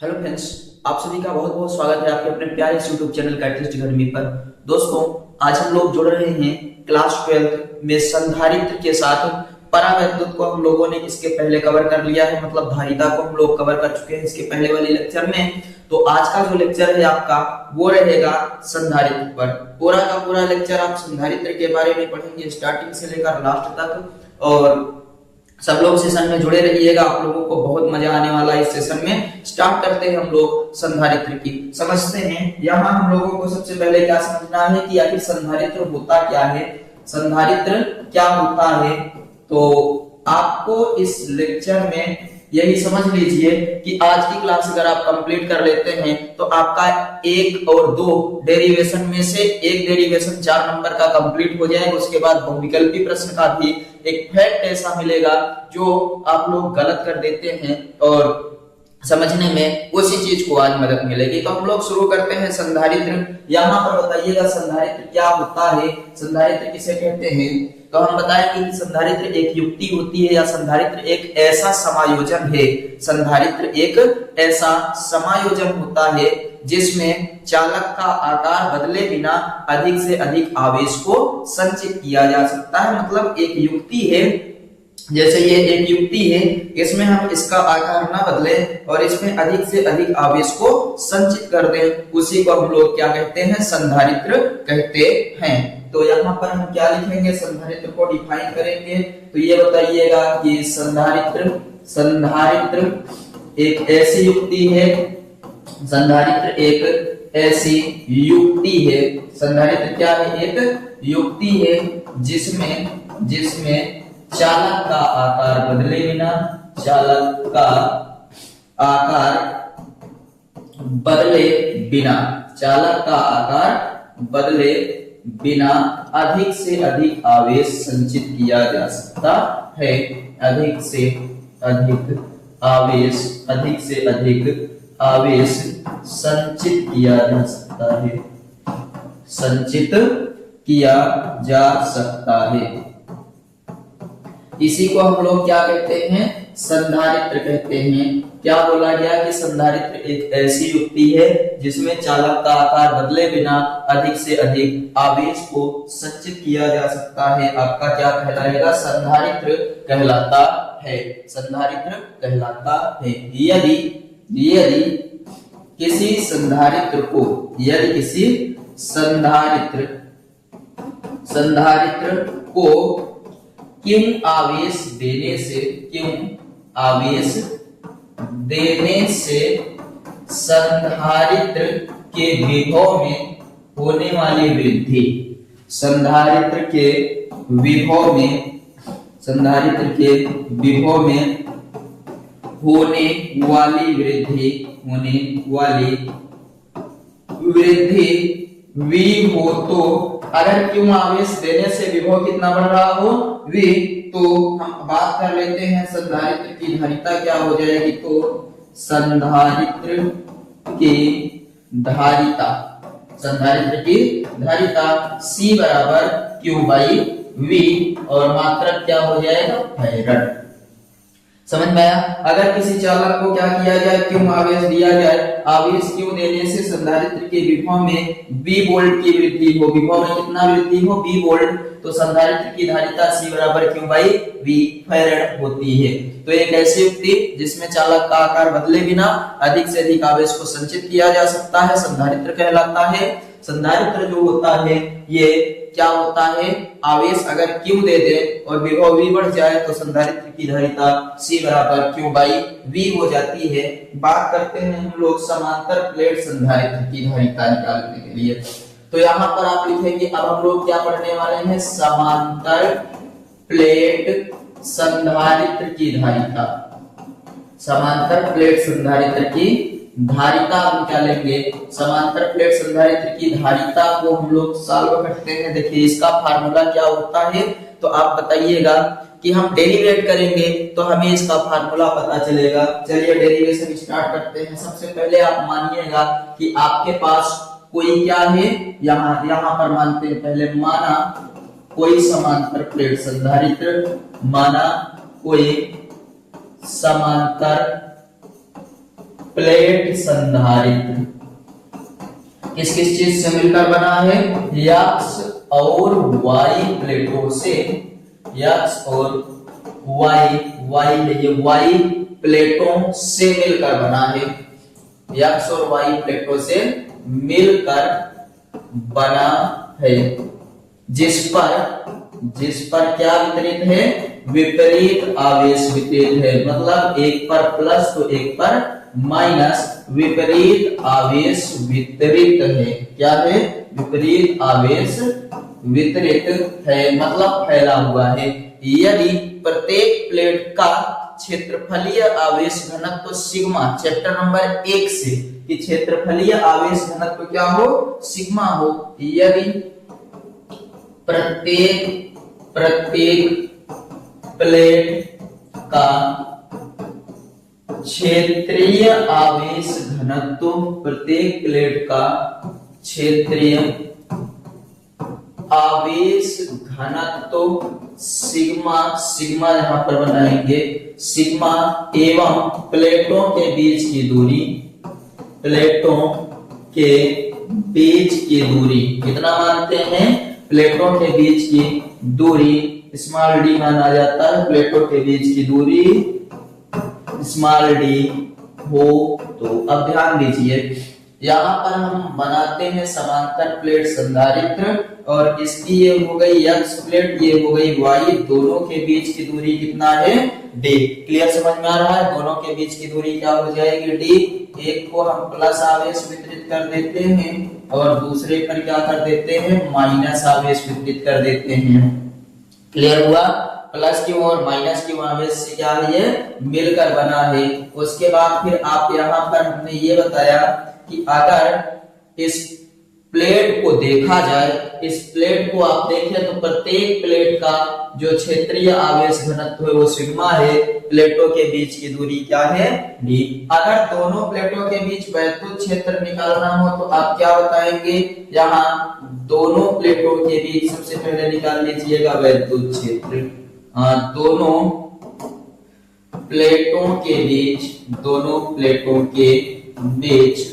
Hello friends, आप सभी का बहुत बहुत स्वागत है आपके अपने प्यारे यूट्यूब चैनल कैटलिस्ट अकेडमी पर। दोस्तों, आज हम लोग जुड़ रहे हैं क्लास 12 में संधारित्र के साथ। परावैद्युत को हम लोगों ने इसके पहले कवर कर लिया है, मतलब धारिता को हम लोग कवर कर चुके हैं इसके पहले वाले लेक्चर में। तो आज का जो लेक्चर है आपका वो रहेगा संधारित्र पर। पूरा का पूरा लेक्चर आप संधारित्र के बारे में पढ़ेंगे स्टार्टिंग से लेकर लास्ट तक, और सब लोग सेशन में जुड़े रहिएगा। आप लोगों को बहुत मजा आने वाला है इस सेशन में। स्टार्ट करते हैं हम लोग संधारित्र की, समझते हैं। यहाँ हम लोगों को सबसे पहले क्या समझना है कि आखिर संधारित्र होता क्या है, संधारित्र क्या होता है। तो आपको इस लेक्चर में यही समझ लीजिए कि आज की क्लास अगर आप कंप्लीट कर लेते हैं तो आपका 1 और 2 डेरिवेशन में से एक डेरिवेशन 4 नंबर का कंप्लीट हो जाएगा। उसके बाद बहुविकल्पी प्रश्न का भी एक फैक्ट ऐसा मिलेगा जो आप लोग गलत कर देते हैं और समझने में उसी चीज को आज मदद मिलेगी। तो हम लोग शुरू करते हैं संधारित्र। यहाँ पर बताइएगा संधारित्र क्या होता है, संधारित्र किसे कहते हैं। तो हम बताएंगे कि संधारित्र एक युक्ति होती है या संधारित्र एक ऐसा समायोजन है। संधारित्र एक ऐसा समायोजन होता है जिसमें चालक का आकार बदले बिना अधिक से अधिक आवेश को संचित किया जा सकता है। मतलब एक युक्ति है, जैसे ये एक युक्ति है, इसमें हम इसका आकार ना बदले और इसमें अधिक से अधिक आवेश को संचित कर दें, उसी को हम लोग क्या कहते हैं, संधारित्र कहते हैं। तो यहाँ पर हम क्या लिखेंगे, संधारित्र को डिफाइन करेंगे। तो ये बताइएगा कि संधारित्र एक ऐसी युक्ति है, संधारित्र एक ऐसी युक्ति है। संधारित्र क्या है, एक युक्ति है जिसमें चालक का आकार बदले बिना, चालक का आकार बदले बिना, चालक का आकार बदले बिना अधिक से अधिक आवेश संचित किया जा सकता है। अधिक से अधिक आवेश संचित किया जा सकता है, संचित किया जा सकता है। इसी को हम लोग क्या कहते हैं, संधारित्र कहते हैं। क्या बोला गया कि संधारित्र एक ऐसी युक्ति है जिसमें चालक का आकार बदले बिना अधिक से अधिक आवेश को संचित किया जा सकता है। आपका क्या कहलाएगा, संधारित्र कहलाता है, संधारित्र कहलाता है। यदि किसी संधारित्र को क्यों आवेश देने से संधारित्र के विभव में होने वाली वृद्धि, संधारित्र के विभव में होने वाली वृद्धि V हो, तो अगर क्यों आवेश देने से विभव कितना बढ़ रहा हो, V, तो हम बात कर लेते हैं संधारित्र की धारिता क्या हो जाएगी। तो संधारित्र की धारिता C बराबर Q बाई V और मात्रक क्या हो जाएगा, फैराड। समझ में आया। अगर किसी चालक को क्या किया जाए, क्यों आवेश दिया जाए, आवेश क्यों देने से संधारित्र के विभव में V वोल्ट की वृद्धि हो, विभव में कितना वृद्धि हो, V वोल्ट, तो संधारित्र की धारिता C बराबर Q बाई V फैराड होती है। तो एक ऐसी युक्ति जिसमें चालक का आकार बदले बिना अधिक से अधिक आवेश को संचित किया जा सकता है, संधारित्र कहलाता है। संधारित्र जो होता है ये क्या होता है, आवेश अगर Q दे दे और विभव V बढ़ जाए तो संधारित्र की धारिता C बराबर Q बाई V हो जाती है। बात करते हैं हम लोग समांतर प्लेट संधारित्र की धारिता निकालने के लिए। तो यहाँ पर आप लिखेंगे, अब हम लोग क्या पढ़ने वाले हैं, समांतर प्लेट संधारित्र की धारिता। समांतर प्लेट संधारित्र की धारिता हम क्या लेंगे, समांतर प्लेट संधारित्र की धारिता को हम लोग सॉल्व करते हैं। देखिए इसका फार्मूला क्या होता है, तो आप बताइएगा कि हम डेरिवेट करेंगे तो हमें इसका फार्मूला पता चलेगा। चलिए डेरिवेशन स्टार्ट करते हैं। सबसे पहले आप मानिएगा कि आपके पास कोई क्या है, यहाँ पर मानते हैं, पहले माना कोई समांतर प्लेट संधारित्र, माना कोई समांतर प्लेट संधारित्र किस किस चीज से मिलकर बना है? एक्स और वाई प्लेटों से, एक्स और वाई प्लेटों से मिलकर बना है, एक्स और वाई प्लेटों से मिलकर बना है, जिस पर क्या वितरित है? विपरीत आवेश वितरित है। मतलब एक पर प्लस तो एक पर माइनस, विपरीत आवेश वितरित है। क्या है? विपरीत आवेश वितरित है, मतलब फैला हुआ है। यदि प्रत्येक प्लेट का क्षेत्रफलीय आवेश घनत्व तो सिग्मा, चैप्टर नंबर 1 से, कि क्षेत्रफलीय आवेश घनत्व क्या हो? सिग्मा हो। यदि प्रत्येक प्लेट का क्षेत्रीय आवेश घनत्व, प्रत्येक प्लेट का क्षेत्रीय आवेश घनत्व सिग्मा यहां पर बनाएंगे, सिग्मा एवं प्लेटों के बीच की दूरी, प्लेटों के बीच की दूरी कितना मानते हैं? प्लेटों के बीच की दूरी स्मॉल डी माना जाता है। प्लेटों के बीच की दूरी स्मॉल डी हो तो अब ध्यान दीजिए, यहाँ पर हम बनाते हैं समांतर प्लेट संधारित्र, और इसकी ये हो गई एक्स प्लेट, ये हो गई वाई, दोनों के बीच की दूरी कितना है? डी। क्लियर समझ में आ रहा है? दोनों के बीच की दूरी क्या हो जाएगी? डी। एक को हम प्लस आवेश वितरित कर देते हैं और दूसरे पर क्या कर देते हैं? माइनस आवेश वितरित कर देते हैं। क्लियर हुआ? प्लस क्यों और माइनस क्यों आवेश से क्या है? ये मिलकर बना है। उसके बाद फिर आप यहाँ पर हमने ये बताया कि अगर इस प्लेट को देखा जाए, इस प्लेट को आप देखें तो प्रत्येक प्लेट का जो क्षेत्रीय आवेश घनत्व है वो सिग्मा है, प्लेटों के बीच की दूरी क्या है? डी। अगर दोनों प्लेटों के बीच वैद्युत क्षेत्र निकालना हो तो आप क्या बताएंगे? यहाँ दोनों प्लेटों के बीच सबसे पहले निकाल लीजिएगा वैद्युत क्षेत्र। दोनों प्लेटों के बीच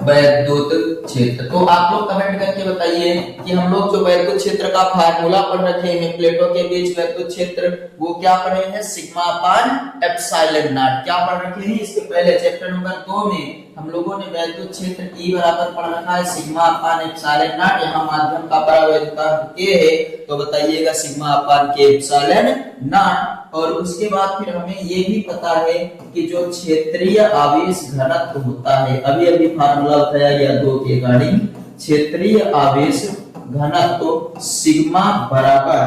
वैद्युत क्षेत्र। तो आप लोग कमेंट करके बताइए कि हम लोग जो वैद्युत क्षेत्र का फार्मूला पढ़ रखे हैं, प्लेटों के बीच वैद्युत क्षेत्र, वो क्या पढ़े हैं? Sigma upon epsilon not. क्या पढ़ रखे हैं? इसके पहले चैप्टर नंबर 2 में हम लोगों ने वैद्युत क्षेत्र E बराबर पढ़ रखा है सिग्मा अपान एप्सिलॉन नॉट। यहाँ माध्यम का परावैद्युतांक K है, तो बताइएगा sigma upon K epsilon not. और उसके बाद फिर हमें ये भी पता है कि जो क्षेत्रीय आवेश घनत्व होता है, अभी अभी फार्मूला बताया गया 2 के अकॉर्डिंग, क्षेत्रीय आवेश घनत्व सिग्मा बराबर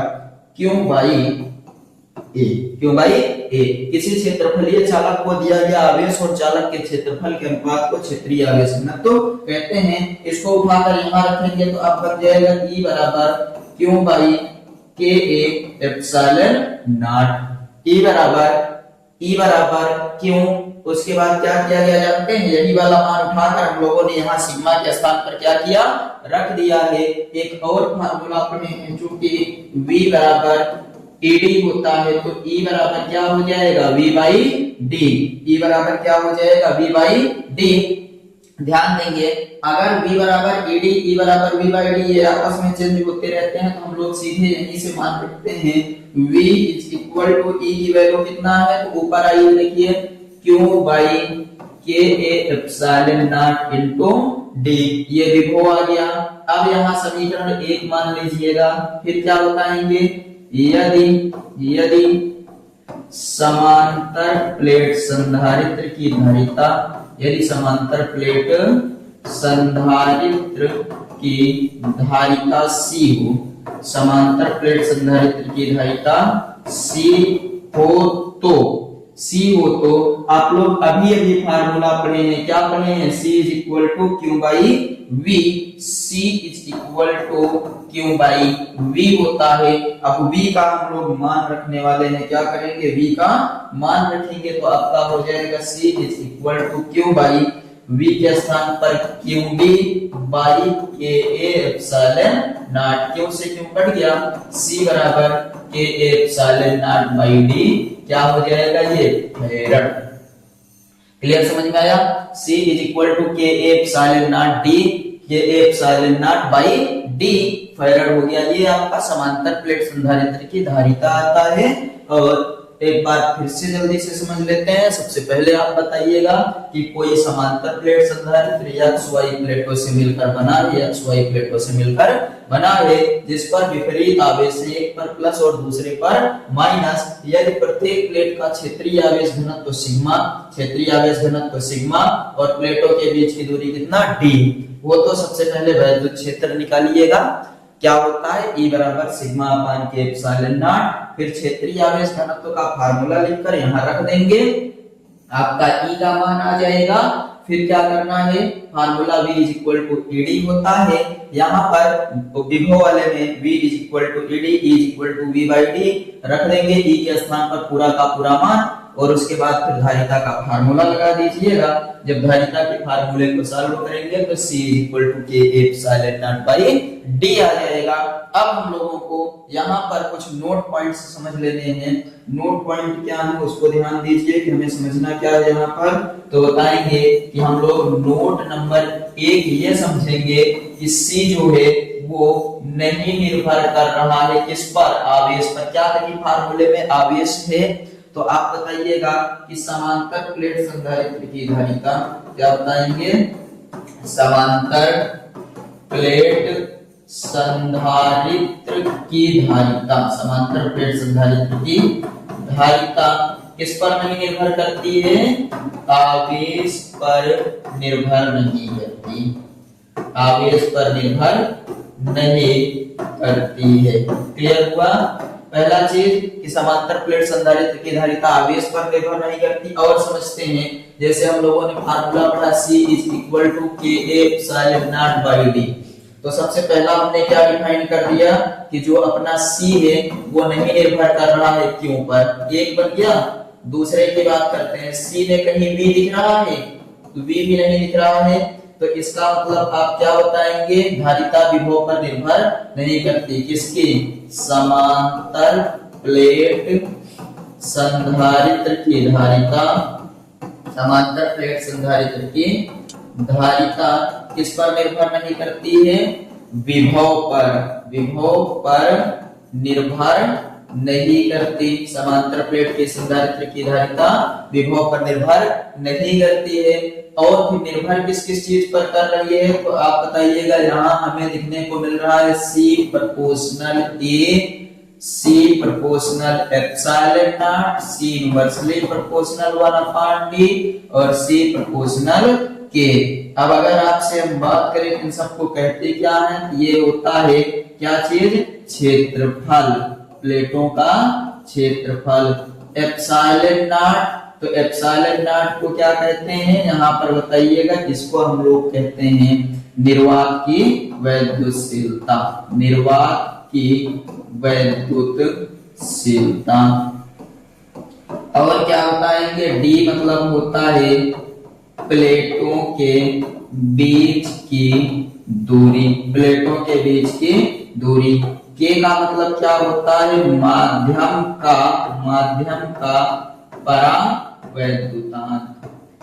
क्यों बाई ए। क्यों बाई ए? किसी क्षेत्रफलीय चालक को दिया गया आवेश और चालक के क्षेत्रफल के अनुपात को क्षेत्रीय आवेश घनत्व कहते हैं। इसको उठाकर यहाँ रखेंगे तो अब बन जाएगा E बराबर क्यों by K A epsilon not. E बराबर क्यों, उसके बाद क्या किया गया जानते हैं? यही वाला मान उठाकर हम लोगों ने यहाँ सिग्मा के स्थान पर क्या किया? रख दिया है। एक और फार्मूला अपने हैं, चूंकि V बराबर ED होता है तो E बराबर क्या हो जाएगा? V by D. E बराबर क्या हो जाएगा? V by D. ध्यान देंगे, अगर V बराबर ED, E बराबर V बाई डी, ये आपस में चेंज होते रहते हैं तो हम लोग सीधे यहीं से मान रखते हैं V is equal to E की वैल्यू कितना है? तो ऊपर आइए देखिए Q by K A epsilon naught into D, ये विभव आ गया। अब यहाँ समीकरण 1 मान लीजिएगा, फिर क्या बताएंगे? यदि समांतर प्लेट संधारित्र की धारिता, यदि समांतर प्लेट संधारित्र की धारिता C हो, समांतर प्लेट संधारित्र की धारिता C हो तो आप लोग अभी अभी फार्मूला पढ़े हैं, क्या पढ़े हैं? C is equal to Q by V. C is equal to Q by V होता है। अब V का हम लोग मान रखने वाले हैं, क्या करेंगे? V का मान रखेंगे तो आपका हो जाएगा C is equal to Q by V के स्थान पर Q D by K A epsilon not. क्यों से क्यों कट गया? C बराबर के A epsilon naught by D क्या हो जाएगा? ये फेरड। क्लियर, समझ में आया। C इज इक्वल टू के एप्सिलॉन नॉट डी, के epsilon naught by D farad हो गया। ये आपका समांतर प्लेट संधारित्र की धारिता आता है। और एक बार फिर से जल्दी से समझ लेते हैं। सबसे पहले आप बताइएगा कि कोई समांतर प्लेट संधारित्र XY प्लेटों से मिलकर बना है, XY प्लेटों से मिलकर बना है, जिस पर विपरीत आवेश है, एक पर प्लस और दूसरे पर माइनस। यदि प्रत्येक प्लेट का क्षेत्रीय आवेश घनत्व सिग्मा, क्षेत्रीय आवेश घनत्व सिग्मा और प्लेटों के बीच की दूरी कितना d, वो तो सबसे पहले वैद्युत क्षेत्र निकालिएगा। क्या होता है, E बराबर सिग्मा अपान के एप्सिलॉन नॉट। फिर क्षेत्रीय आवेश घनत्व का फार्मूला लिखकर यहाँ रख देंगे, आपका E का मान आ जाएगा। फिर क्या करना है, formula V is equal to ED होता है। यहाँ पर विभव वाले में V is equal to ED, E is equal to V by D रख देंगे। E के स्थान पर पूरा का पूरा मान, और उसके बाद फिर धारिता का फार्मूला लगा दीजिएगा। जब धारिता के फार्मूले को सॉल्व करेंगे तो C इज इक्वल टू के एप्सिलॉन नॉट बाई डी आ जाएगा। अब हम लोगों को यहाँ पर कुछ नोट पॉइंट्स समझ लेने हैं। नोट पॉइंट क्या है उसको ध्यान दीजिए कि हमें समझना क्या है यहाँ पर। तो बताएंगे कि हम लोग नोट नंबर 1 ये समझेंगे कि C जो है वो नहीं निर्भर कर रहा है किस पर, आवेश पर। क्या है फार्मूले में आवेश है, तो आप बताइएगा कि समांतर प्लेट संधारित्र की धारिता, क्या बताएंगे, समांतर प्लेट संधारित्र की धारिता, समांतर प्लेट संधारित्र की धारिता किस पर नहीं निर्भर करती है, आवेश पर निर्भर नहीं करती, आवेश पर निर्भर नहीं करती है। क्लियर हुआ। पहला चीज कि समांतर प्लेट संधारित्र की धारिता आवेश पर निर्भर नहीं करती। और समझते हैं, जैसे हम लोगों ने फार्मूला पढ़ा C इज इक्वल टू के एप्सिलॉन नॉट बाई डी, तो सबसे पहला हमने क्या डिफाइन कर दिया कि जो अपना C है वो नहीं निर्भर कर रहा है क्यों पर, एक बन गया। दूसरे की बात करते हैं, C में कहीं V दिख रहा है, तो V भी नहीं दिख रहा है, तो इसका मतलब आप क्या बताएंगे, धारिता विभव पर निर्भर नहीं करती। किसकी, समांतर प्लेट संधारित्र की धारिता, समांतर प्लेट संधारित्र की धारिता किस पर निर्भर नहीं करती है, विभव पर, विभव पर निर्भर नहीं करती। समांतर प्लेट के संधारित्र की धारिता विभव पर निर्भर नहीं करती है। और फिर निर्भर किस किस चीज पर कर रही है, तो आप बताइएगा। यहाँ हमें दिखने को मिल रहा है C proportional A, C proportional epsilon not, C inversely proportional 1/d और C प्रोपोर्शनल K। अब अगर आपसे हम बात करें इन सबको कहते क्या है, ये होता है क्या चीज, क्षेत्रफल, प्लेटों का क्षेत्रफल। एप्सिलॉन नॉट, तो एप्सिलॉन नॉट को क्या कहते हैं, यहाँ पर बताइएगा। इसको हम लोग कहते हैं निर्वात की वैद्युतशीलता, निर्वात की वैद्युतशीलता। और क्या बताएंगे, D मतलब होता है प्लेटों के बीच की दूरी, प्लेटों के बीच की दूरी। K का मतलब क्या होता है, माध्यम का परावैद्युतांक।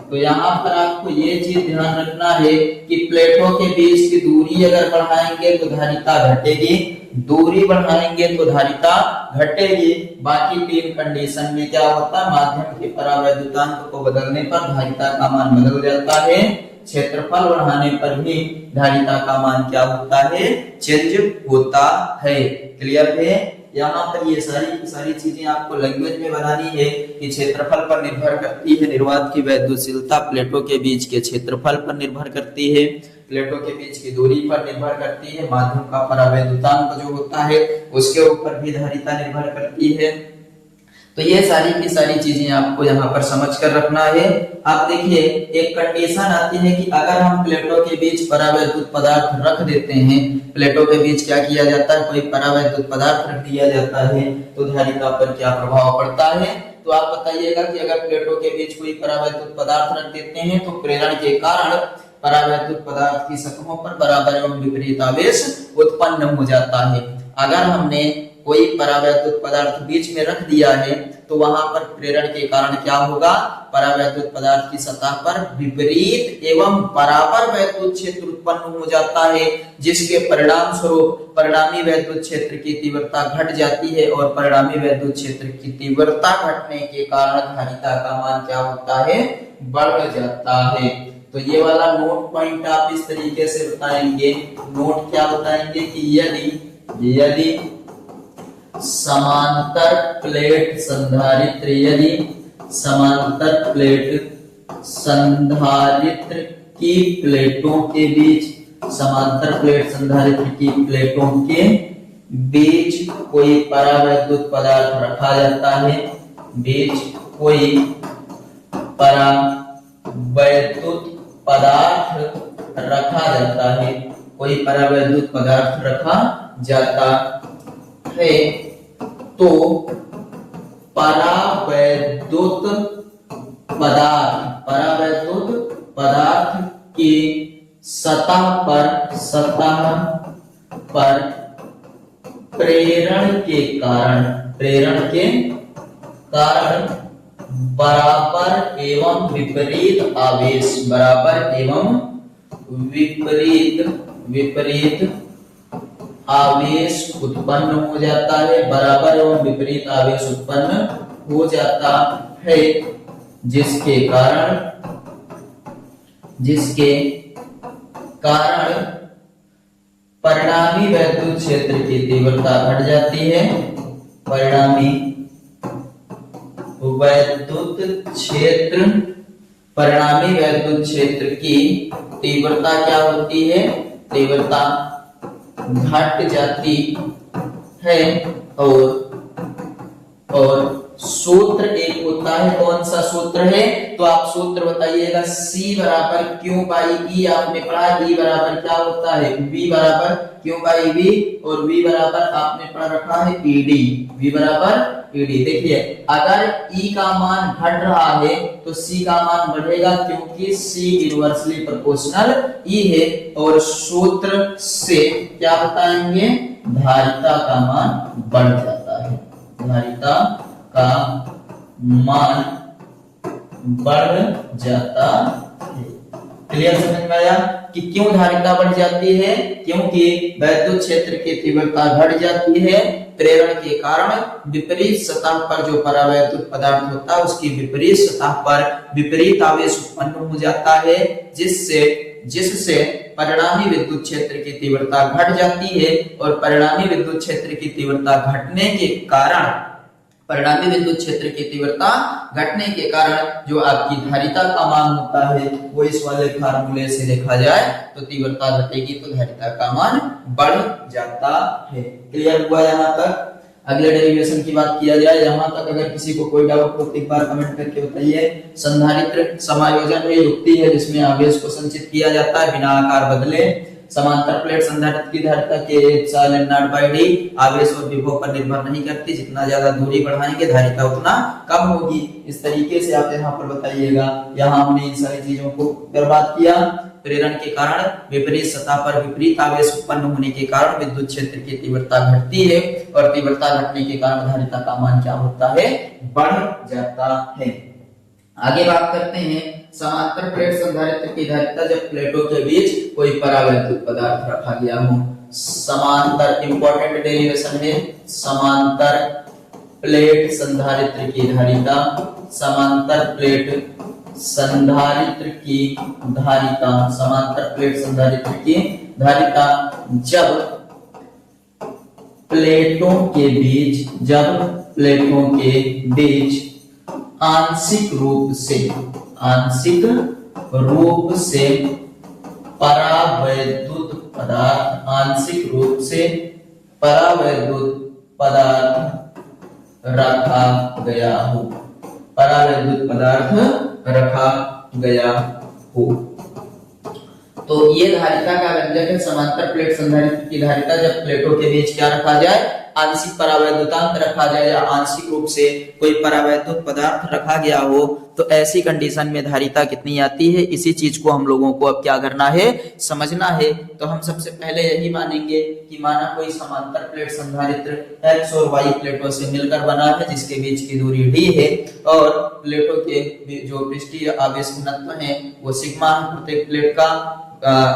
तो यहाँ पर आपको ये चीज ध्यान रखना है कि प्लेटों के बीच की दूरी अगर बढ़ाएंगे तो धारिता घटेगी, दूरी बढ़ाएंगे तो धारिता घटेगी। बाकी 3 कंडीशन में क्या होता है, माध्यम के परावैद्युतांक को बदलने पर धारिता का मान बदल जाता है, क्षेत्रफल बढ़ाने पर भी धारिता का मान क्या होता है, चेंज होता है। क्लियर है। यहाँ पर ये सारी चीजें आपको लैंग्वेज में बनानी है कि क्षेत्रफल पर निर्भर करती है निर्वात की वैद्युतशीलता, प्लेटों के बीच के क्षेत्रफल पर निर्भर करती है, प्लेटों के बीच की दूरी पर निर्भर करती है, माध्यम का परावैद्युतांक जो होता है उसके ऊपर भी धारिता निर्भर करती है। तो ये सारी की सारी चीजें आपको यहाँ पर समझ कर रखना है। आप देखिए, एक कंडीशन आती है कि अगर हम प्लेटों के बीच परावैद्युत पदार्थ रख देते हैं, प्लेटों के बीच क्या किया जाता है, कोई परावैद्युत पदार्थ रख दिया जाता है, तो धारिता पर क्या प्रभाव पड़ता है। तो आप बताइएगा कि अगर प्लेटों के बीच कोई परावैद्युत पदार्थ रख देते हैं तो प्रेरण के कारण परावैद्युत पदार्थ की सतहों पर बराबर एवं विपरीत आवेश उत्पन्न हो जाता है। अगर हमने कोई परावैद्युत पदार्थ बीच में रख दिया है तो वहां पर प्रेरण के कारण क्या होगा, परावैद्युत पदार्थ की सतह पर विपरीत एवं बराबर वैद्युत क्षेत्र उत्पन्न हो जाता है, जिसके परिणाम स्वरूप परिणामी वैद्युत क्षेत्र की तीव्रता घट जाती है और परिणामी वैद्युत क्षेत्र की तीव्रता घटने के कारण धारिता का मान क्या होता है, बढ़ जाता है। तो ये वाला नोट पॉइंट आप इस तरीके से बताएंगे, नोट क्या बताएंगे कि यदि समांतर प्लेट संधारित्र, यदि समांतर प्लेट संधारित्र की प्लेटों के बीच, समांतर प्लेट संधारित्र की प्लेटों के बीच कोई परावैद्युत पदार्थ रखा जाता है, बीच कोई परावैद्युत पदार्थ रखा जाता है, कोई परावैद्युत पदार्थ रखा जाता है, तो परावैद्युत पदार्थ की सतह पर प्रेरण के कारण बराबर एवं विपरीत आवेश उत्पन्न हो जाता है, बराबर एवं विपरीत आवेश उत्पन्न हो जाता है, जिसके कारण परिणामी वैद्युत क्षेत्र की तीव्रता घट जाती है, परिणामी वैद्युत क्षेत्र की तीव्रता क्या होती है, तीव्रता घट जाती है। और सूत्र एक होता है, कौन सा सूत्र है, तो आप सूत्र बताइएगा, C बराबर Q बाई E आपने पढ़ा, E बराबर क्या होता है, V बराबर Q बाई V, और V बराबर आपने पढ़ा रखा है ED, V बराबर ED। देखिए अगर E का मान घट रहा है तो C का मान बढ़ेगा, क्योंकि C इनवर्सली प्रोपोर्शनल E है, और सूत्र से क्या बताएंगे, धारिता का मान बढ़ जाता है, धारिता का मान बढ़ जाता है। क्लियर समझ में आया कि क्यों धारिता बढ़ जाती है, क्योंकि वैद्युत क्षेत्र की तीव्रता घट जाती है, प्रेरण के कारण विपरीत सतह पर जो परावैद्युत पदार्थ होता है उसकी विपरीत सतह पर विपरीत आवेश उत्पन्न हो जाता है, जिससे परिणामी विद्युत क्षेत्र की तीव्रता घट जाती है, और परिणामी विद्युत क्षेत्र की तीव्रता घटने के कारण जो आपकी धारिता का मान होता है वो इस वाले फार्मूले से देखा जाए तो तीव्रता घटेगी तो धारिता का मान बढ़ जाता है। क्लियर हुआ यहाँ तक? अगले डेरिवेशन की बात किया जाए, यहाँ तक अगर किसी को कोई डाउट हो तो एक बार कमेंट करके बताइए। संधारित्र समायोजन में युक्ति है जिसमें आवेश को संचित किया जाता है बिना आकार बदले। समांतर प्लेट संधारित्र की धारिता के एप्सिलॉन नॉट बाय डी आवेश और विभव पर निर्भर नहीं करती, जितना ज्यादा दूरी बढ़ाएंगे धारिता उतना कम होगी। इस तरीके से आप यहाँ पर बताइएगा। यहाँ हमने इन सारी चीजों को बर्बाद किया। प्रेरण के कारण विपरीत सतह पर विपरीत आवेश उत्पन्न होने के कारण विद्युत क्षेत्र की तीव्रता घटती है, और तीव्रता घटने के कारण धारिता का मान क्या होता है, बढ़ जाता है। आगे बात करते हैं समांतर प्लेट संधारित्र की धारिता जब प्लेटों के बीच कोई परावैद्युत पदार्थ रखा गया हो। समांतर इंपॉर्टेंट डेरिवेशन है, समांतर प्लेट संधारित्र की धारिता, समांतर प्लेट संधारित्र की धारिता, समांतर प्लेट संधारित्र की धारिता जब प्लेटों के बीच आंशिक रूप से परावैद्युत पदार्थ रखा गया हो, तो ये धारिता का व्यंजक है। समांतर प्लेट संधारित्र की धारिता जब प्लेटों के बीच क्या रखा जाए, आंशिक परावैद्युतांक रखा जाए या आंशिक रूप से कोई परावैद्युत पदार्थ रखा गया हो, तो ऐसी कंडीशन में धारिता कितनी आती है, इसी चीज को हम लोगों को अब क्या करना है, समझना है। तो हम सबसे पहले यही मानेंगे कि माना कोई समांतर प्लेट संधारित्र X और Y प्लेटों से मिलकर बना है, जिसके बीच की दूरी d है, और प्लेटों के जो पृष्ठीय आवेश घनत्व है वो सिग्मा है प्रत्येक प्लेट का।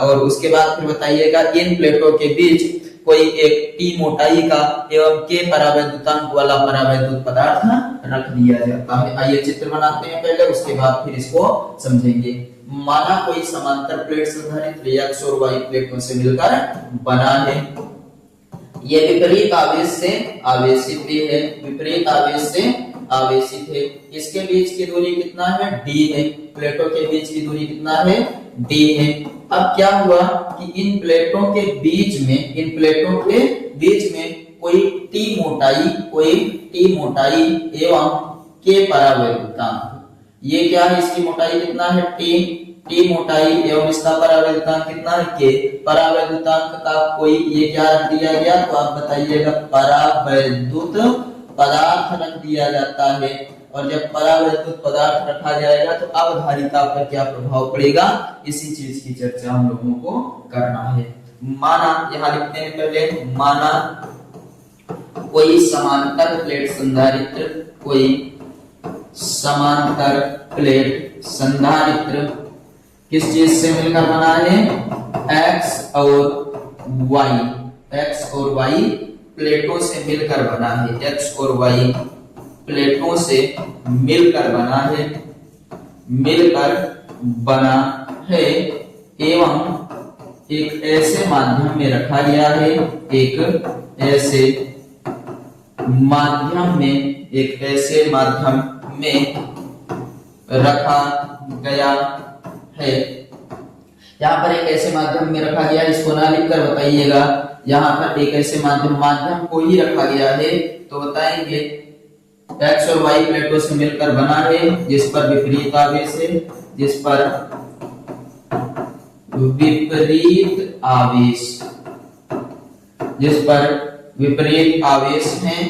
और उसके बाद फिर बताइएगा इन प्लेटों के बीच कोई एक T मोटाई का एवं K परावैद्युतांक वाला परावैद्युत पदार्थ रख दिया जाता है। आइए चित्र बनाते हैं पहले, उसके बाद फिर इसको समझेंगे। माना कोई समांतर प्लेट संधारित्र X और Y प्लेटों से मिलकर बना है, ये विपरीत आवेश से आवेशित भी है, विपरीत आवेश से आवेशित है। इसके बीच की दूरी कितना है, d है। प्लेटों के बीच की दूरी कितना है, d है। अब क्या हुआ कि इन प्लेटों के बीच में कोई T मोटाई एवं K परावैद्युतांक, ये क्या है, इसकी मोटाई कितना है, T मोटाई एवं इसका परावैद्युतांक कितना है, K। परावैद्युतांक का कोई ये क्या रख दिया गया, तो आप बताइएगा, परावैद्युत पदार्थ रख दिया जाता है। और जब परावैद्युत पदार्थ रखा जाएगा तो अब धारिता पर क्या प्रभाव पड़ेगा, इसी चीज की चर्चा हम लोगों को करना है। माना यहां लिखते हैं पहले, माना कोई समांतर प्लेट संधारित्र, कोई समांतर प्लेट संधारित्र किस चीज से मिलकर बना है, X और Y प्लेटों से मिलकर बना है, X और Y प्लेटों से मिलकर बना है एवं एक ऐसे माध्यम में रखा गया है, एक ऐसे माध्यम में रखा गया है। यहाँ पर एक ऐसे माध्यम में रखा गया, इसको ना लिखकर बताइएगा, यहाँ पर एक ऐसे माध्यम को ही रखा गया है, तो बताएंगे X और Y प्लेटों से मिलकर बना है, जिस पर विपरीत आवेश है, जिस पर विपरीत आवेश है।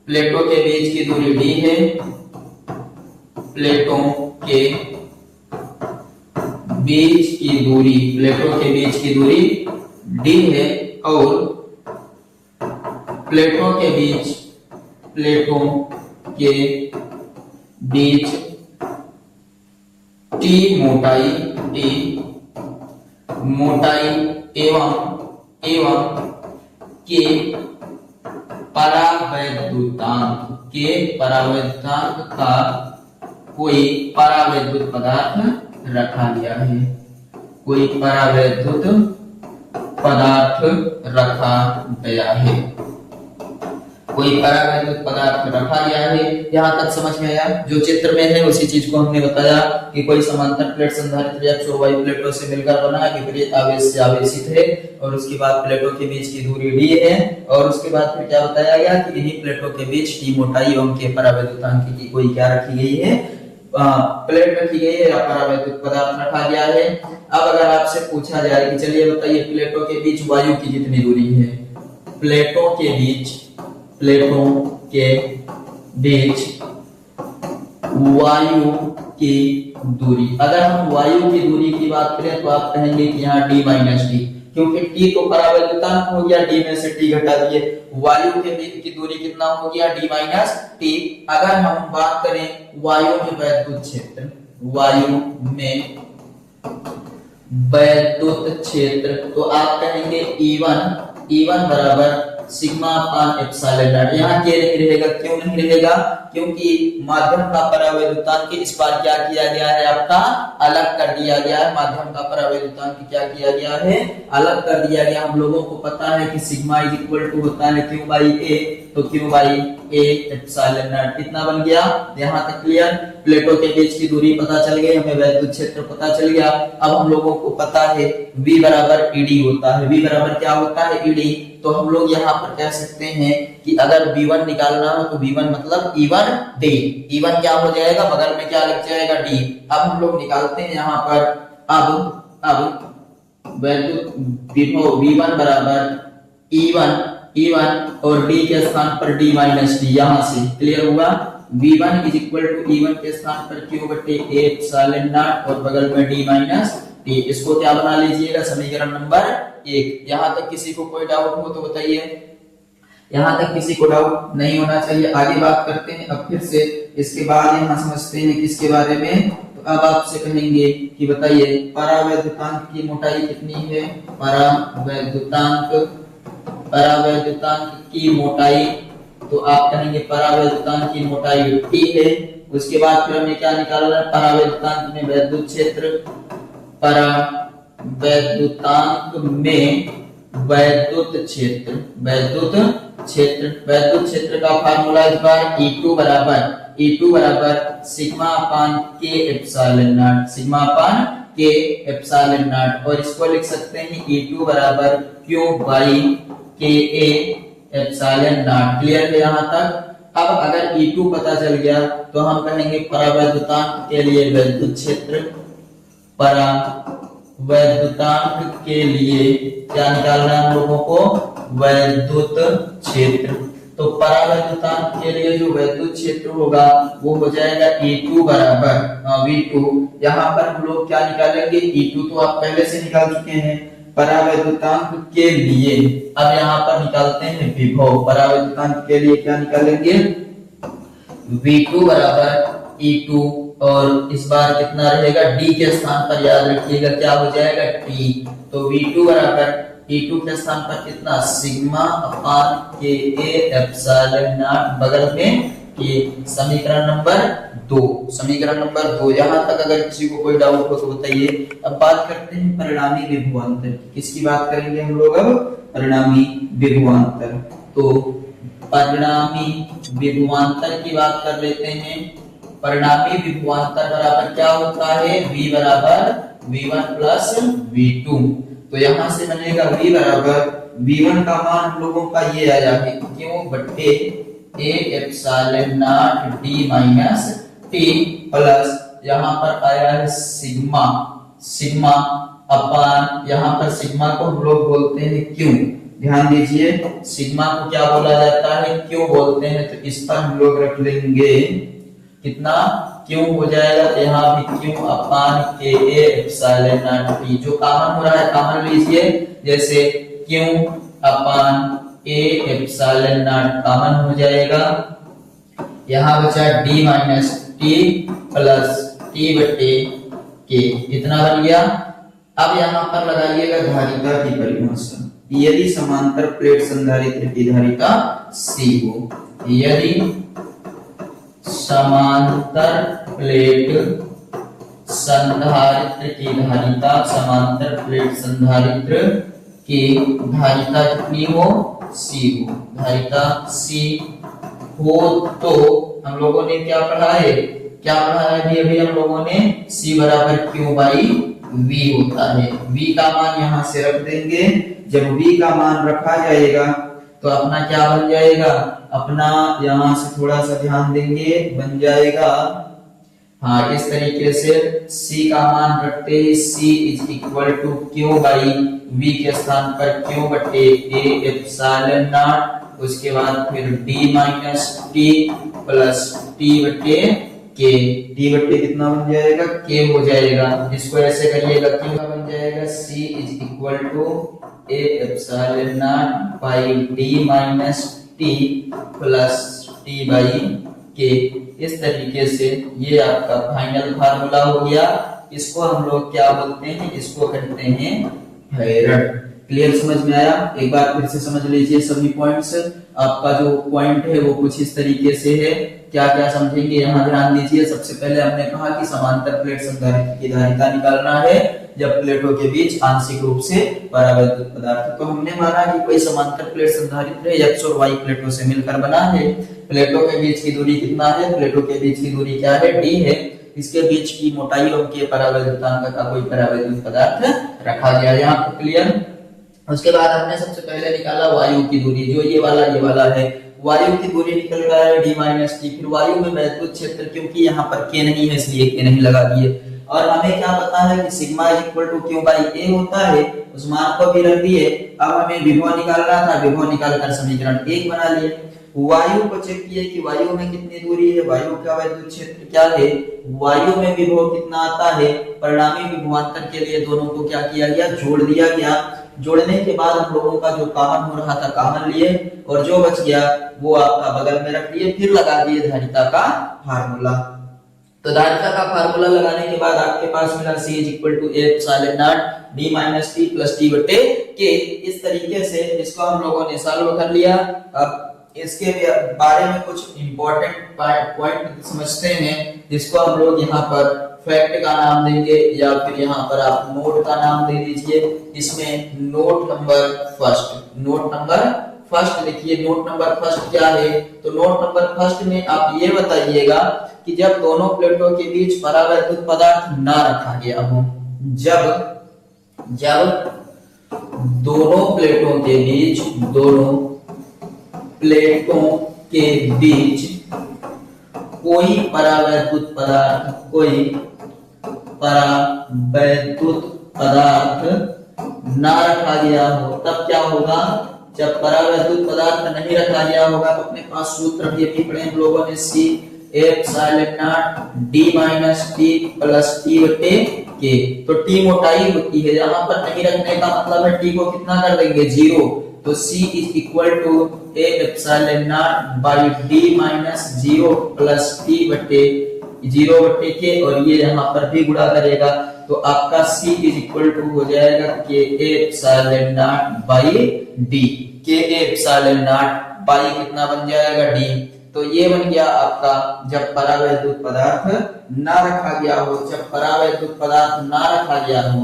प्लेटों के बीच की दूरी d है, प्लेटों के बीच की दूरी d है, और प्लेटों के बीच T मोटाई एवं K परावैद्युतांक का कोई परावैद्युत पदार्थ रखा गया है, कोई परावैद्युत पदार्थ रखा गया है, कोई परावैद्युत पदार्थ रखा गया है। यहाँ तक समझ में आया, जो चित्र में है उसी चीज को हमने बताया कि कोई समांतर प्लेट संधारित्र X और Y प्लेटों से मिलकर बना है, विपरीत आवेश से आवेशित है, और उसके बाद प्लेटों के बीच की दूरी d है, और उसके बाद फिर क्या बताया गया कि इन्हीं प्लेटों के बीच T मोटाई एवं K परावैद्युतांक की कोई क्या रखी गई है, प्लेट रखी गई है या परावैद्युत पदार्थ रखा गया है। अब अगर आपसे पूछा जाए कि चलिए बताइए प्लेटों के बीच वायु की कितनी दूरी है, प्लेटों के बीच वायु की दूरी, अगर हम वायु की दूरी की बात करें तो आप कहेंगे कि यहाँ d माइनस डी, क्योंकि T तो परावैद्युतांक हो गया, D में से T घटा दिए, वायु के बीच की दूरी कितना हो गया, D माइनस T। अगर हम बात करें वायु में वैद्युत क्षेत्र, तो आप कहेंगे E1 बराबर सिग्मा अपान एप्सिलॉन नॉट। यहाँ क्या नहीं रहेगा, क्यों नहीं रहेगा, क्योंकि माध्यम का परावैद्युतांक इस बार क्या किया गया है, आपका अलग कर दिया गया है। माध्यम का परावैद्युतांक क्या किया गया है, अलग कर दिया गया। हम लोगों को पता है कि सिग्मा इज इक्वल टू होता है Q बाई A, तो Q by A epsilon not कितना बन गया, यहाँ तक क्लियर। प्लेटों के बीच की दूरी पता चल गई, हमें वैद्युत क्षेत्र पता चल गया। अब हम लोगों को पता है V बराबर ED होता है। V बराबर क्या होता है, ED। तो हम लोग यहाँ पर कह सकते हैं कि अगर V1 निकालना हो तो V1 मतलब E1 D, E1 क्या हो जाएगा, बगल में क्या लग जाएगा, D। अब हम लोग निकालते हैं यहाँ पर, अब वैद्युत विभव V1 बराबर E1 और D के स्थान पर D माइनस टी, यहां से क्लियर हुआ। V1 is equal to E1 के स्थान पर Q बटे A एप्सिलॉन नॉट और बगल में D माइनस टी। इसको क्या बना लीजिएगा, समीकरण नंबर 1। यहां तक किसी को कोई डाउट हो तो बताइए, यहां तक किसी को डाउट नहीं होना चाहिए। आगे बात करते हैं अब फिर से, इसके बाद यहां समझते हैं किसके बारे में। तो अब आपसे कहेंगे कि बताइए परावैद्युतांक की मोटाई कितनी है। परावैद्युतांक की मोटाई, तो आप कहेंगे परावैद्युतांक की मोटाई T है। उसके बाद फिर हमें क्या निकालना है, परावैद्युतांक में वैद्युत क्षेत्र, परावैद्युतांक में वैद्युत क्षेत्र का फार्मूला इस बार E2 बराबर सिग्मा अपान के एप्सिलॉन नॉट, और इसको लिख सकते हैं E2 बराबर Q by K A epsilon not. Clear है यहाँ तक। अब अगर E2 पता चल गया तो हम कहेंगे परावैद्युतांक के लिए वैद्युत क्षेत्र, परावैद्युतांक के लिए क्या निकालना है हम लोगों को, वैद्युत क्षेत्र। तो परावैद्युतांक के लिए जो वैद्युत क्षेत्र होगा वो हो जाएगा E2 बराबर V2। यहाँ पर हम लोग क्या निकालेंगे, E2 तो आप पहले से निकाल चुके हैं। परावैद्युतांक के लिए अब यहाँ पर निकालते हैं विभव। परावैद्युतांक के लिए क्या निकालेंगे, V2 बराबर E2, और इस बार कितना रहेगा, D के स्थान पर याद रखिएगा क्या हो जाएगा, T। तो V2 बराबर E2 के स्थान पर कितना, सिग्मा अपान के ए एप्सिलॉन नॉट, बगल में कि समीकरण नंबर 2। यहाँ तक अगर किसी को कोई डाउट हो तो बताइए। अब बात करते हैं परिणामी विभवांतर की। किसकी बात करेंगे हम लोग अब, परिणामी विभवांतर। तो परिणामी विभवांतर की बात कर लेते हैं। परिणामी विभवांतर बराबर क्या होता है, V बराबर V1 प्लस V2। तो यहाँ से बनेगा V बराबर V1 का मान हम लोगों का ये आया है क्यों बटे A epsilon naught D minus T, plus यहाँ पर आया है सिग्मा अपान, यहाँ पर सिग्मा को हम लोग बोलते हैं क्यों। ध्यान दीजिए, सिग्मा को क्या बोला जाता है, क्यों बोलते हैं। तो इस पर हम लोग रख लेंगे कितना, क्यों हो जाएगा, तो यहाँ भी क्यों अपान के ए एप्सिलॉन नॉट टी। जो कॉमन हो रहा है कॉमन लीजिए, जैसे क्यों अपान ए एप्सिलॉन नॉट कॉमन हो जाएगा। यहाँ बचा D minus T plus T बटे के, इतना बन गया। अब यहाँ पर लगाइएगा धारिता की परिभाषा। यदि समांतर प्लेट संधारित्र की धारिता C हो, यदि समांतर प्लेट संधारित्र की धारिता, समांतर प्लेट संधारित्र की धारिता कितनी हो, C हो, धारिता C हो, तो हम लोगों ने क्या पढ़ा है, अभी हम लोगों ने C बराबर Q बाई V होता है। V का मान यहाँ से रख देंगे। जब V का मान रखा जाएगा तो अपना क्या बन जाएगा, अपना यहाँ से थोड़ा सा ध्यान देंगे, बन जाएगा हाँ इस तरीके से। C का मान रखते हैं C is equal to Q by V के स्थान पर Q बटे A एप्सिलॉन नॉट, उसके बाद फिर D minus T plus T बटे K। T बटे कितना बन जाएगा, K हो जाएगा। इसको ऐसे करिएगा, Q का बन जाएगा C is equal to A epsilon naught by D minus T plus T by K। इस तरीके से ये आपका फाइनल फार्मूला हो गया। इसको हम लोग क्या बोलते हैं, इसको कहते हैं फेरेड। क्लियर, समझ में आया। एक बार फिर से समझ लीजिए सभी पॉइंट्स। आपका जो पॉइंट है वो कुछ इस तरीके से है। क्या क्या समझेंगे यहाँ ध्यान दीजिए। सबसे पहले हमने कहा कि समांतर प्लेट संधारित्र की धारिता निकालना है जब प्लेटों के बीच आंशिक रूप से परावैद्युत पदार्थ। तो हमने माना कि कोई समांतर प्लेट संधारित्र है, एक्स और वाई प्लेटों से मिलकर बना है। प्लेटों के बीच की दूरी कितना है, प्लेटों के बीच की दूरी क्या है, डी है। इसके बीच की मोटाई और के परावैद्युतांक का कोई परावैद्युत पदार्थ रखा गया। यहाँ पे क्लियर। उसके बाद हमने सबसे पहले निकाला वायु की दूरी, जो ये वाला है। वायु की दूरी निकल रहा है डी माइनस टी। फिर वायु में वैद्युत क्षेत्र, क्योंकि यहाँ पर के नहीं है इसलिए के नहीं लगा दिए। और हमें क्या पता है कि sigma is equal to Q by A होता है, उस मान को भी रख दिए। अब हमें विभव निकालना था, विभव निकालकर समीकरण 1 बना लिए। वायु को चेक किए कि वायु में कितनी दूरी है, वायु का वैद्युत क्षेत्र क्या है, वायु में विभव कितना आता है, परिणामी विभवांतर के लिए दोनों को क्या किया गया, जोड़ दिया गया। जोड़ने के बाद हम लोगों का जो कॉमन हो रहा था कॉमन लिए, और जो बच गया वो आपका बगल में रख दिए, फिर लगा दिए धारिता का फार्मूला। तो धारिता का फार्मूला लगाने के बाद आपके पास मिला C is equal to A epsilon naught d minus T plus T बटे के। इस तरीके से इसको हम लोगों ने सॉल्व कर लिया। अब इसके बारे में कुछ इंपॉर्टेंट पॉइंट समझते हैं, जिसको हम लोग यहाँ पर फैक्ट का नाम देंगे या फिर यहाँ पर आप नोट का नाम दे दीजिए। इसमें नोट नंबर फर्स्ट लिखिए। नोट नंबर फर्स्ट क्या है, तो नोट नंबर फर्स्ट में आप ये बताइएगा कि जब दोनों प्लेटों के बीच परावैद्युत पदार्थ ना रखा गया हो, जब दोनों प्लेटों के बीच कोई परावैद्युत पदार्थ ना रखा गया हो, तब क्या होगा, जब परावैद्युत पदार्थ नहीं रखा गया होगा तो अपने पास सूत्र ये भी पढ़े हम लोगों ने, C epsilon naught d minus T plus T बटे के। तो टी मोटाई होती है, यहाँ पर नहीं रखने का मतलब है टी को कितना कर देंगे, 0। तो C is equal to A epsilon naught by d minus 0 plus T बटे 0 बटे के, और ये यहाँ पर भी गुणा करेगा तो आपका C इज इक्वल टू हो जाएगा के एप्सिलॉन नॉट बाई d। के एप्सिलॉन नॉट बाई कितना बन जाएगा, d। तो ये बन गया आपका जब परावैद्युत पदार्थ ना रखा गया हो,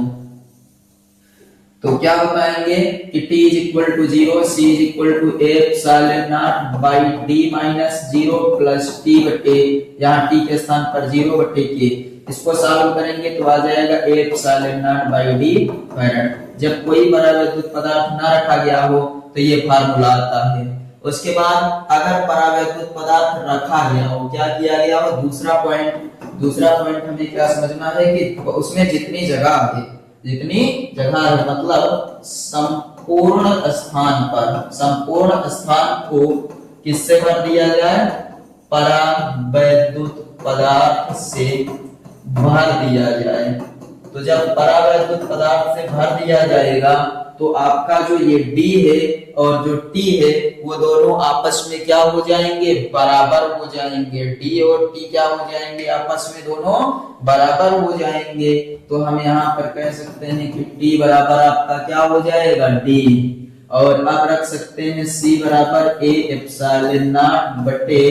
तो क्या हो पाएंगे कि t is equal to 0, C is equal to epsilon naught by d minus 0 plus t बटे, यहाँ t के स्थान पर 0 बटे के। इसको सॉल्व करेंगे तो आ जाएगा epsilon naught by d farad. जब कोई परावैद्युत पदार्थ ना रखा गया हो तो ये फार्मूला आता है। उसके बाद अगर परावैद्युत पदार्थ रखा गया हो, क्या किया गया हो, दूसरा पॉइंट हमें क्या समझना है कि उसमें जितनी जगह है मतलब संपूर्ण स्थान को किससे भर दिया जाए, परावैद्युत पदार्थ से भर दिया जाए। तो जब परावैद्युत पदार्थ से भर दिया जाएगा तो आपका जो ये D है और जो T है वो दोनों आपस में क्या हो जाएंगे, बराबर हो जाएंगे। D और T क्या हो जाएंगे, आपस में दोनों बराबर हो जाएंगे। तो हम यहाँ पर कह सकते हैं कि T बराबर आपका क्या हो जाएगा, D। और अब रख सकते हैं C बराबर ए एप्सिलॉन नॉट बटे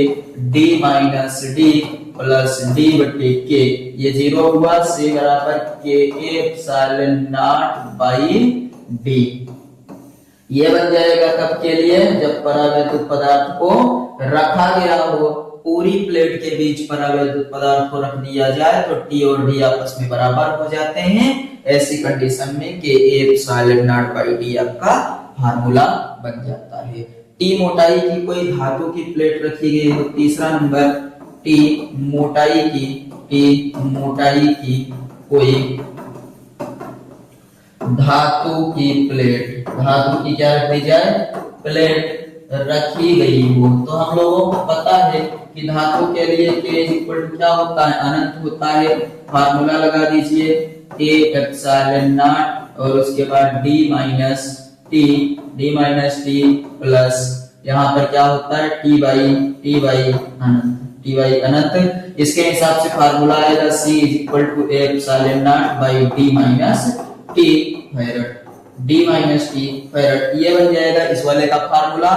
D minus D plus D बटे के। ये 0 हुआ, C बराबर के एप्सिलॉन नॉट बाई D। ये बन जाएगा कब के लिए, जब परावैद्युत पदार्थ को रखा गया हो। पूरी प्लेट के बीच परावैद्युत पदार्थ को रख दिया जाए तो T और D आपस में बराबर हो जाते हैं। ऐसी कंडीशन में के एप्सिलॉन नॉट बाई D आपका फार्मूला बन जाता है। T मोटाई की कोई धातु की प्लेट रखी गई हो, तीसरा नंबर T मोटाई की कोई धातु की क्या रख दी जाए, प्लेट रखी गई हो, तो हम लोगों को पता है कि धातु के लिए K इक्वल टू क्या होता है, अनंत होता है। फार्मूला लगा दीजिए A एप्सिलॉन नॉट और उसके बाद D माइनस टी प्लस यहाँ पर क्या होता है T बाई अनंत। इसके हिसाब से फार्मूला आएगा C is equal to epsilon naught by D minus T farad. ये बन जाएगा इस वाले का फार्मूला।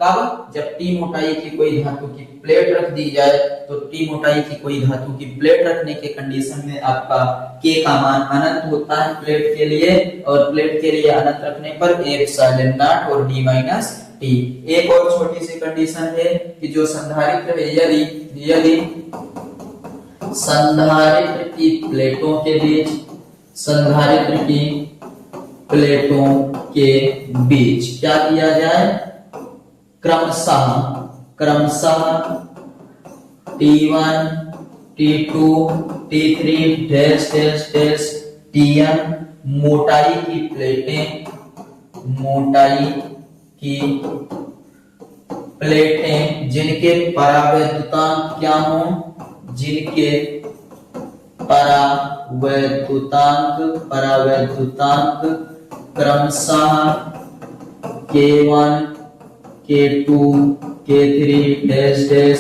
कब, जब T मोटाई की कोई धातु की प्लेट रख दी जाए, तो T मोटाई की कोई धातु की प्लेट रखने के कंडीशन में आपका K का मान अनंत होता है प्लेट के लिए, और प्लेट के लिए अनंत रखने पर एप्सिलॉन नॉट और D माइनस टी। एक और छोटी सी कंडीशन है कि जो संधारित्र है, यदि संधारित्र की प्लेटों के बीच क्या किया जाए, क्रमशः T1, T2 T3 dash dash dash Tn मोटाई की प्लेटें, मोटाई की प्लेटें जिनके परावैद्युतांक क्या हो, जिनके परावैद्युतांक क्रमशः K1 K2 K3 dash dash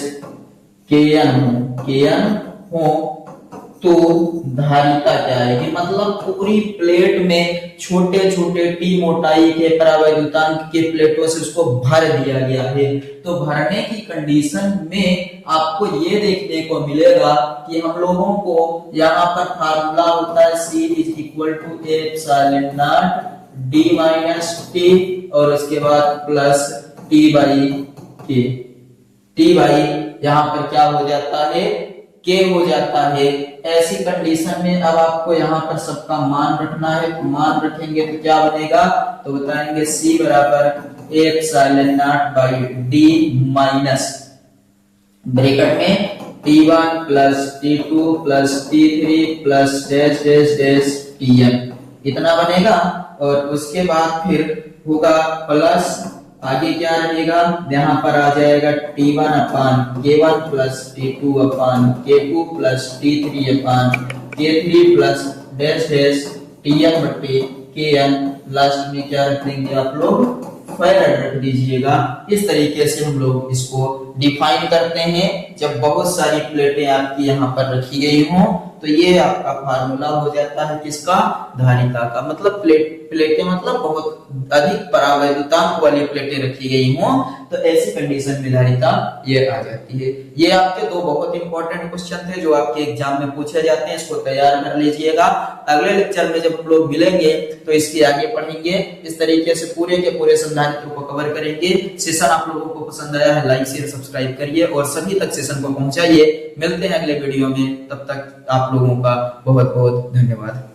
Kn हो तो धारिता क्या आएगी, मतलब पूरी प्लेट में छोटे छोटे टी मोटाई के परावैद्युतांक के प्लेटों से उसको भर दिया गया है। तो भरने की कंडीशन में आपको ये देखने को मिलेगा कि हम लोगों को यहाँ पर फार्मूला होता है C is equal to epsilon naught D minus T और उसके बाद plus T by K। T by यहाँ पर क्या हो जाता है, K हो जाता है। ऐसी कंडीशन में अब आपको यहाँ पर सबका मान रखना है, तो मान रखेंगे तो क्या बनेगा, तो बताएंगे C बराबर epsilon naught by D minus bracket में T1 plus T2 plus T3 plus dash dash dash Tn, इतना बनेगा। और उसके बाद फिर होगा प्लस, आगे क्या रहेगा, यहाँ पर आ जाएगा T1 अपान K1 प्लस T2 अपान K2 प्लस T3 अपान K3 plus dash dash Tn बटे Kn। लास्ट में क्या रख देंगे आप लोग, फैराड रख दीजिएगा। इस तरीके से हम लोग इसको डिफाइन करते हैं। जब बहुत सारी प्लेटें आपकी यहाँ पर रखी गई हों तो ये आपका फार्मूला हो जाता है किसका, धारिता का। मतलब प्लेटें मतलब बहुत अधिक परावैद्युतांक वाली प्लेटें रखी गई हों तो ऐसी कंडीशन में धारिता ये आ जाती है। ये आपके दो बहुत इंपॉर्टेंट क्वेश्चन थे जो आपके एग्जाम में पूछे जाते हैं, इसको तैयार कर लीजिएगा। अगले लेक्चर में जब हम लोग मिलेंगे तो इसके आगे पढ़ेंगे। इस तरीके से पूरे के पूरे संधारित्र को कवर करेंगे। सेशन आप लोगों को पसंद आया है, लाइक शेयर सब्सक्राइब करिए और सभी तक सेशन को पहुंचाइए। मिलते हैं अगले वीडियो में, तब तक आप लोगों का बहुत बहुत धन्यवाद।